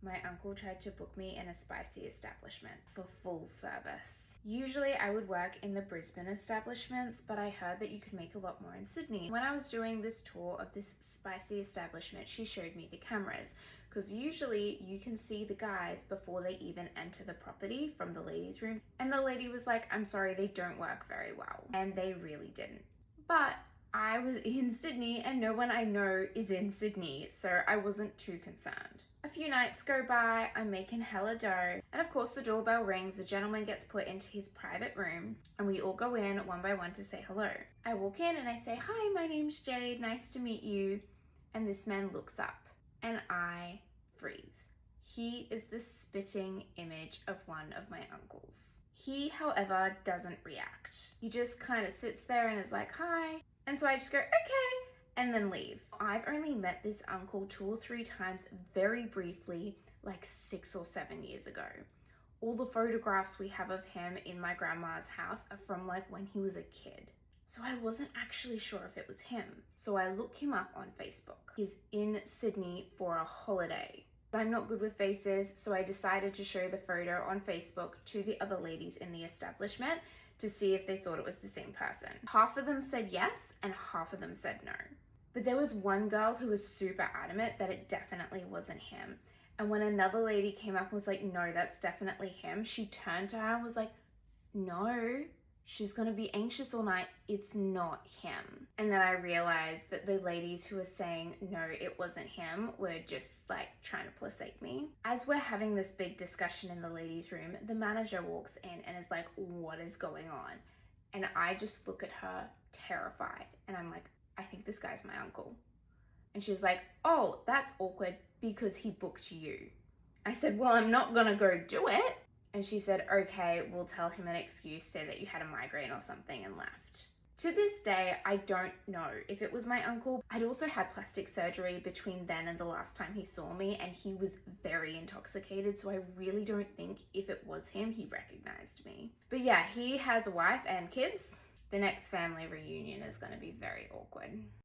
My uncle tried to book me in a spicy establishment for full service. Usually I would work in the Brisbane establishments, but I heard that you could make a lot more in Sydney. When I was doing this tour of this spicy establishment, she showed me the cameras, because usually you can see the guys before they even enter the property from the ladies' room. And the lady was like, I'm sorry, they don't work very well. And they really didn't. But I was in Sydney and no one I know is in Sydney, so I wasn't too concerned. A few nights go by, I'm making hella dough, and of course the doorbell rings, the gentleman gets put into his private room, and we all go in one by one to say hello. I walk in and I say, hi, my name's Jade, nice to meet you. And this man looks up, and I freeze. He is the spitting image of one of my uncles. He, however, doesn't react. He just kind of sits there and is like, hi. And so I just go, okay, and then leave. I've only met this uncle 2 or 3 times very briefly, like 6 or 7 years ago. All the photographs we have of him in my grandma's house are from like when he was a kid. So I wasn't actually sure if it was him. So I look him up on Facebook. He's in Sydney for a holiday. I'm not good with faces, so I decided to show the photo on Facebook to the other ladies in the establishment to see if they thought it was the same person. Half of them said yes, and half of them said no. But there was one girl who was super adamant that it definitely wasn't him. And when another lady came up and was like, no, that's definitely him, she turned to her and was like, no, she's gonna be anxious all night, it's not him. And then I realized that the ladies who were saying no, it wasn't him were just like trying to placate me. As we're having this big discussion in the ladies' room, the manager walks in and is like, what is going on? And I just look at her terrified, and I'm like, I think this guy's my uncle. And she's like, oh, that's awkward because he booked you. I said, well, I'm not gonna go do it. And she said, okay, we'll tell him an excuse, say that you had a migraine or something, and left. To this day, I don't know if it was my uncle. I'd also had plastic surgery between then and the last time he saw me, and he was very intoxicated, so I really don't think if it was him, he recognized me. But yeah, he has a wife and kids. The next family reunion is going to be very awkward.